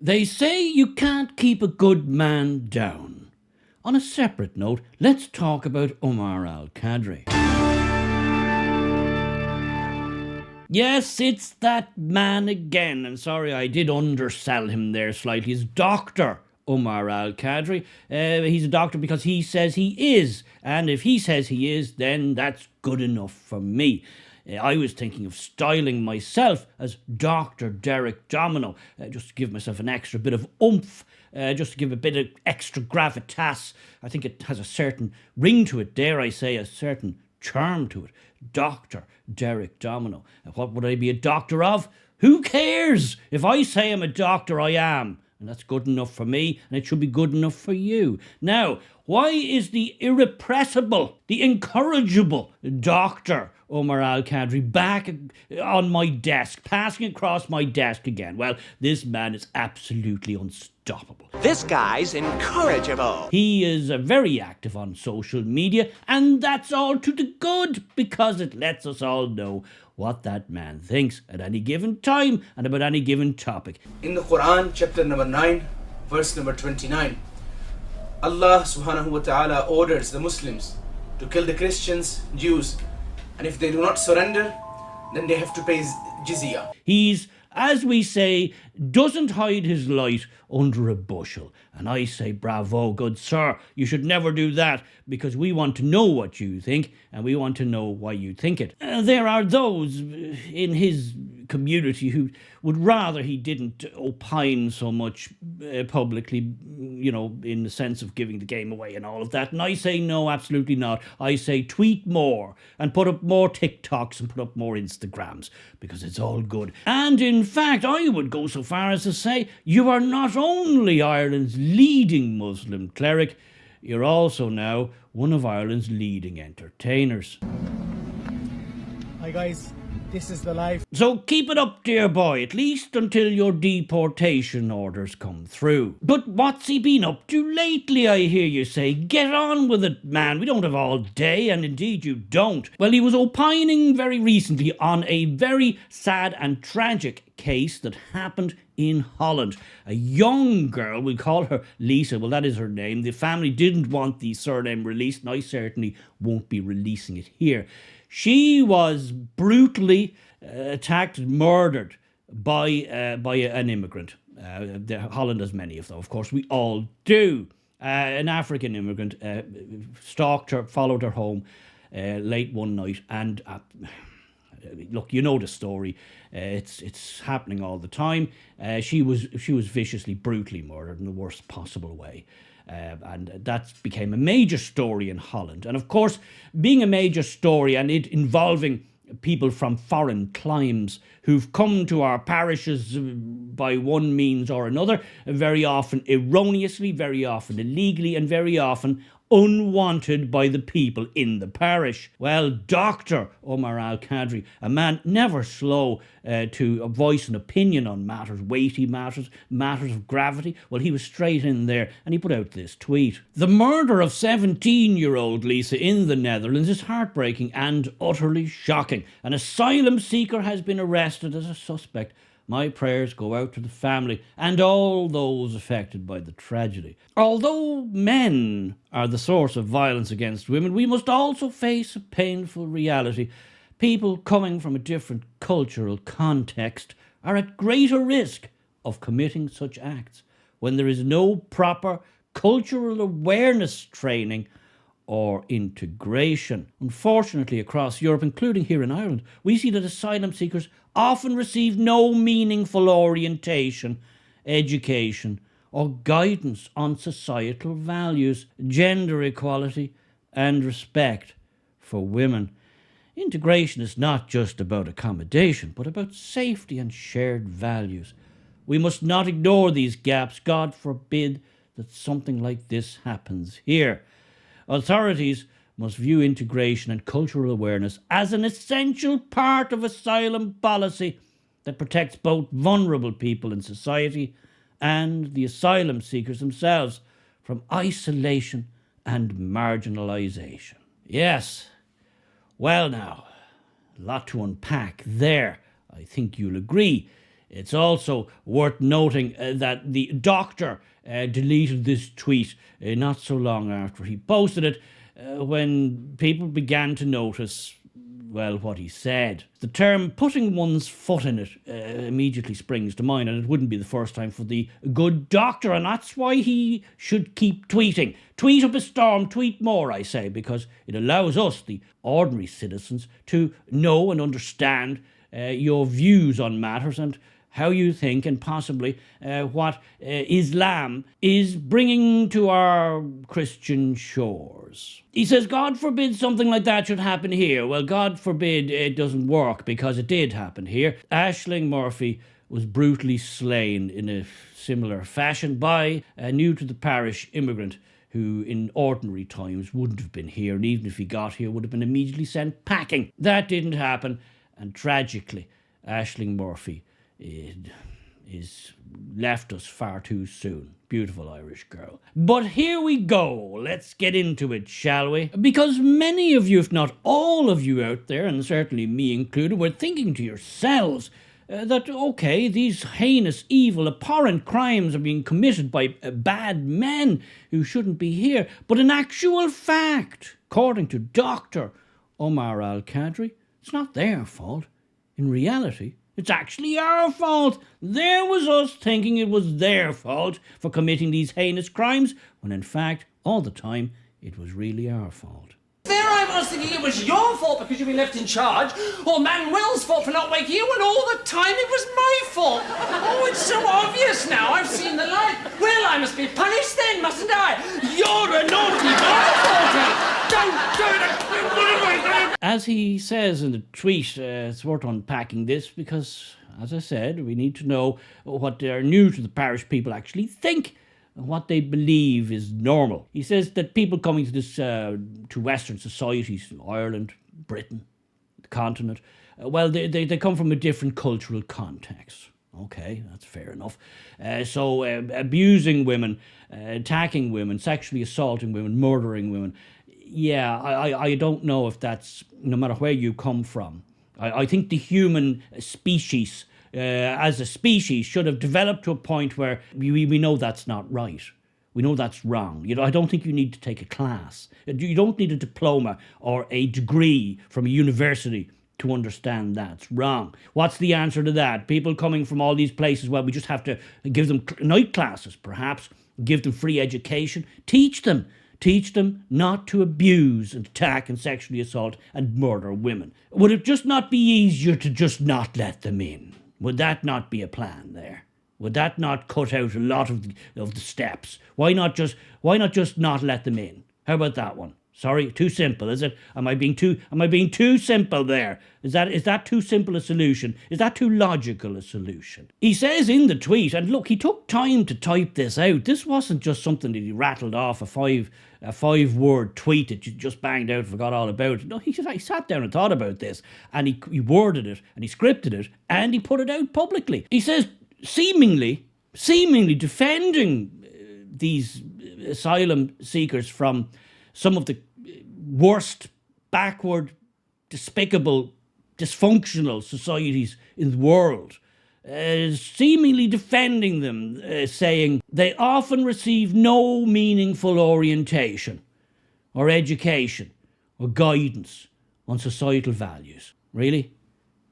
They say you can't keep a good man down. On a separate note, let's talk about Umar al Qadri. Yes, it's that man again. And sorry, I did undersell him there slightly. He's Dr. Umar al Qadri. He's a doctor because he says he is. And if he says he is, then that's good enough for me. I was thinking of styling myself as Dr. Derek Domino, just to give myself an extra bit of oomph, just to give a bit of extra gravitas. I think it has a certain ring to it, dare I say, a certain charm to it. Dr. Derek Domino. What would I be a doctor of? Who cares? If I say I'm a doctor, I am. And that's good enough for me, and it should be good enough for you. Now, why is the irrepressible, the incorrigible Dr. Omar al Qadri back on my desk, passing across my desk again? Well, this man is absolutely unstoppable. This guy's incorrigible. He is very active on social media, and that's all to the good, because it lets us all know what that man thinks at any given time and about any given topic. In the Quran, chapter number 9, verse number 29, Allah subhanahu wa ta'ala orders the Muslims to kill the Christians, Jews, and if they do not surrender, then they have to pay jizya. He's, as we say, doesn't hide his light under a bushel. And I say, bravo, good sir, you should never do that, because we want to know what you think, and we want to know why you think it. There are those in his community who would rather he didn't opine so much publicly, you know, in the sense of giving the game away and all of that. And I say, no, absolutely not. I say tweet more and put up more TikToks and put up more Instagrams, because it's all good. And in fact, I would go so far as to say you are not only Ireland's leading Muslim cleric, you're also now one of Ireland's leading entertainers. Hi guys, this is the life. So keep it up, dear boy, at least until your deportation orders come through. But what's he been up to lately, I hear you say? Get on with it, man. We don't have all day, and indeed you don't. Well, he was opining very recently on a very sad and tragic case that happened in Holland. A young girl, we call her Lisa, well, that is her name. The family didn't want the surname released, and I certainly won't be releasing it here. She was brutally attacked, murdered by an immigrant. Holland has many of them, of course, we all do. An African immigrant stalked her, followed her home late one night, and look, you know the story. It's happening all the time. She was viciously, brutally murdered in the worst possible way. And that became a major story in Holland. And of course, being a major story and it involving people from foreign climes who've come to our parishes by one means or another, very often erroneously, very often illegally, and very often unwanted by the people in the parish. Well, Dr. Omar al Qadri, a man never slow to voice an opinion on matters, weighty matters, matters of gravity, well, he was straight in there and he put out this tweet. The murder of 17-year-old Lisa in the Netherlands is heartbreaking and utterly shocking. An asylum seeker has been arrested as a suspect. My prayers go out to the family and all those affected by the tragedy. Although men are the source of violence against women, we must also face a painful reality. People coming from a different cultural context are at greater risk of committing such acts when there is no proper cultural awareness training or integration. Unfortunately, across Europe, including here in Ireland, we see that asylum seekers often receive no meaningful orientation, education, or guidance on societal values, gender equality, and respect for women. Integration is not just about accommodation, but about safety and shared values. We must not ignore these gaps. God forbid that something like this happens here. Authorities must view integration and cultural awareness as an essential part of asylum policy that protects both vulnerable people in society and the asylum seekers themselves from isolation and marginalisation. Yes, well now, a lot to unpack there. I think you'll agree. It's also worth noting that the doctor deleted this tweet not so long after he posted it, when people began to notice, well, what he said. The term putting one's foot in it immediately springs to mind, and it wouldn't be the first time for the good doctor, and that's why he should keep tweeting. Tweet up a storm, tweet more, I say, because it allows us, the ordinary citizens, to know and understand your views on matters and how you think, and possibly what Islam is bringing to our Christian shores. He says, God forbid something like that should happen here. Well, God forbid it doesn't work, because it did happen here. Aisling Murphy was brutally slain in a similar fashion by a new to the parish immigrant who in ordinary times wouldn't have been here, and even if he got here would have been immediately sent packing. That didn't happen, and tragically Aisling Murphy is left us far too soon. Beautiful Irish girl. But here we go. Let's get into it, shall we? Because many of you, if not all of you out there, and certainly me included, were thinking to yourselves that, okay, these heinous, evil, abhorrent crimes are being committed by bad men who shouldn't be here. But in actual fact, according to Dr. Umar al Qadri, it's not their fault. In reality, it's actually our fault. There was us thinking it was their fault for committing these heinous crimes, when in fact, all the time, it was really our fault. There I was thinking it was your fault because you've been left in charge, or Manuel's fault for not waking you, and all the time it was my fault. Oh, it's so obvious now. I've seen the light. Well, I must be punished then, mustn't I? You're a naughty boy, Don't do it. As he says in the tweet, it's worth unpacking this because, as I said, we need to know what their new to the parish people actually think and what they believe is normal. He says that people coming to this to Western societies, Ireland, Britain, the continent, well, they come from a different cultural context. Okay, that's fair enough. So abusing women, attacking women, sexually assaulting women, murdering women, yeah, I don't know if that's, no matter where you come from. I think the human species, as a species, should have developed to a point where we know that's not right. We know that's wrong. I don't think you need to take a class. You don't need a diploma or a degree from a university to understand that's wrong. What's the answer to that? People coming from all these places, well, we just have to give them night classes, perhaps, give them free education, teach them not to abuse and attack and sexually assault and murder women. Would it just not be easier to just not let them in? Would that not be a plan there? Would that not cut out a lot of the steps? Why not just not let them in? How about that one? Sorry, too simple, is it? Am I being too simple there? Is that too simple a solution? Is that too logical a solution? He says in the tweet, and look, he took time to type this out. This wasn't just something that he rattled off, a five-word tweet that you just banged out and forgot all about. No, he sat down and thought about this, and he worded it, and he scripted it, and he put it out publicly. He says, seemingly defending these asylum seekers from some of the worst, backward, despicable, dysfunctional societies in the world, seemingly defending them, saying they often receive no meaningful orientation or education or guidance on societal values. Really?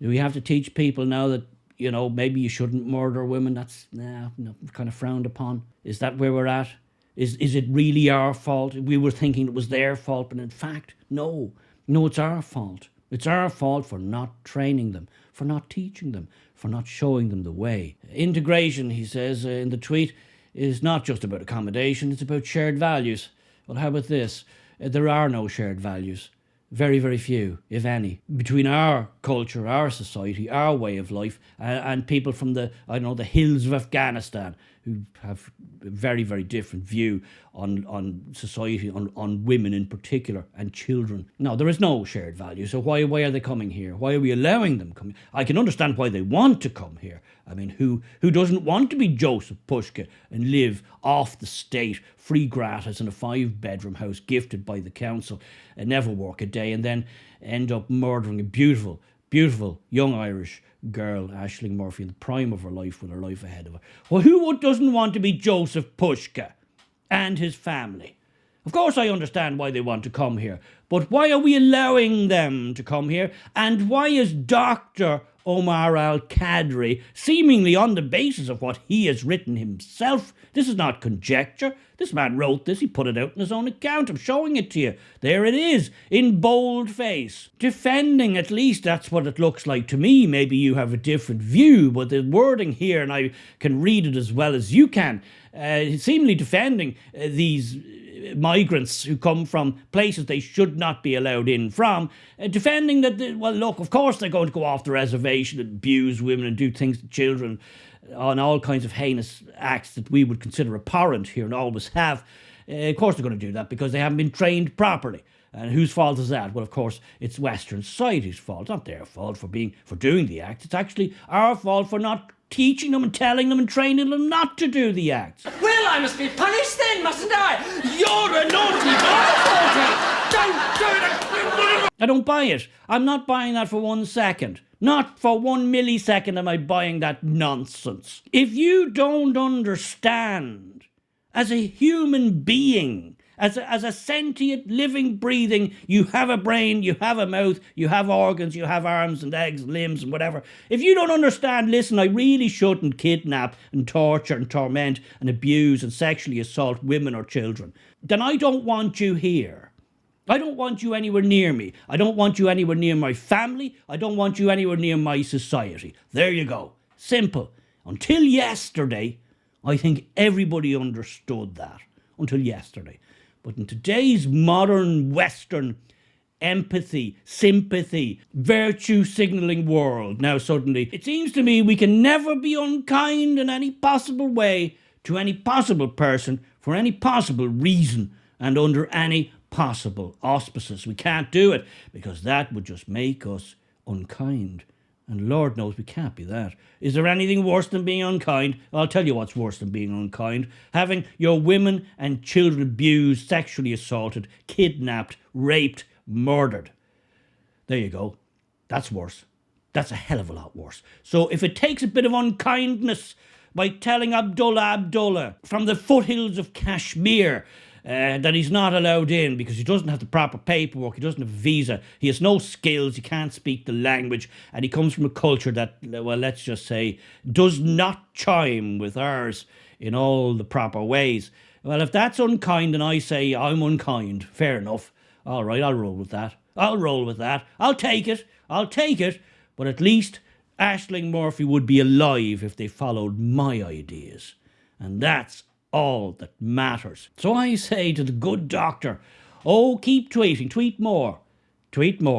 Do we have to teach people now that, maybe you shouldn't murder women? That's kind of frowned upon. Is that where we're at? Is it really our fault? We were thinking it was their fault, but in fact, no, it's our fault. It's our fault for not training them, for not teaching them, for not showing them the way. Integration, he says in the tweet, is not just about accommodation, it's about shared values. Well, how about this? There are no shared values. Very, very few, if any, between our culture, our society, our way of life, and people from the hills of Afghanistan who have a very, very different view on society, on women in particular, and children. No, there is no shared value. So why are they coming here? Why are we allowing them come? I can understand why they want to come here. I mean, who doesn't want to be Joseph Pushka and live off the state, free gratis in a 5-bedroom house gifted by the council and never work a day, and then end up murdering a beautiful, beautiful young Irish girl, Aisling Murphy, in the prime of her life with her life ahead of her. Well, who doesn't want to be Joseph Pushka and his family? Of course I understand why they want to come here, but why are we allowing them to come here? And why is Dr. Umar al Qadri, seemingly on the basis of what he has written himself, this is not conjecture, this man wrote this, he put it out in his own account, I'm showing it to you, there it is, in bold face, defending, at least that's what it looks like to me, maybe you have a different view, but the wording here, and I can read it as well as you can, seemingly defending these migrants who come from places they should not be allowed in from, defending that, well, look, of course they're going to go off the reservation and abuse women and do things to children on all kinds of heinous acts that we would consider abhorrent here and always have. Of course they're going to do that because they haven't been trained properly. And whose fault is that? Well, of course, it's Western society's fault. It's not their fault for doing the acts. It's actually our fault for not teaching them and telling them and training them not to do the acts. Well, I must be punished then, mustn't I? You're a naughty boy, Don't do it! I don't buy it. I'm not buying that for 1 second. Not for 1 millisecond am I buying that nonsense. If you don't understand, as a human being, as a sentient, living, breathing, you have a brain, you have a mouth, you have organs, you have arms and legs, limbs and whatever. If you don't understand, listen, I really shouldn't kidnap and torture and torment and abuse and sexually assault women or children. Then I don't want you here. I don't want you anywhere near me. I don't want you anywhere near my family. I don't want you anywhere near my society. There you go. Simple. Until yesterday, I think everybody understood that. Until yesterday. But in today's modern Western empathy, sympathy, virtue signalling world, now suddenly it seems to me we can never be unkind in any possible way to any possible person for any possible reason and under any possible auspices. We can't do it because that would just make us unkind. And Lord knows we can't be that. Is there anything worse than being unkind? I'll tell you what's worse than being unkind. Having your women and children abused, sexually assaulted, kidnapped, raped, murdered. There you go. That's worse. That's a hell of a lot worse. So if it takes a bit of unkindness by telling Abdullah from the foothills of Kashmir that he's not allowed in because he doesn't have the proper paperwork, he doesn't have a visa, he has no skills, he can't speak the language, and he comes from a culture that, well, let's just say, does not chime with ours in all the proper ways. Well, if that's unkind and I say I'm unkind, fair enough. All right, I'll roll with that. I'll take it. But at least Aisling Murphy would be alive if they followed my ideas. And that's all that matters. So I say to the good doctor, keep tweeting, tweet more,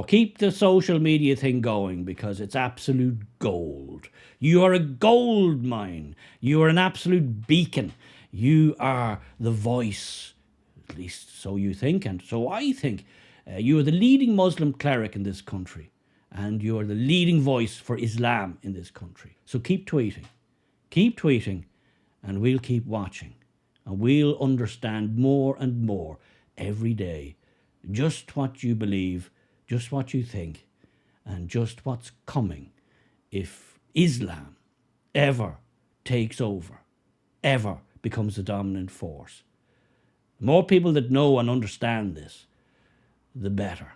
keep the social media thing going because it's absolute gold. You are a gold mine. You are an absolute beacon. You are the voice, at least so you think and so I think. You are the leading Muslim cleric in this country and you are the leading voice for Islam in this country. So keep tweeting and we'll keep watching. And we'll understand more and more every day just what you believe, just what you think, and just what's coming if Islam ever takes over, ever becomes the dominant force. The more people that know and understand this, the better.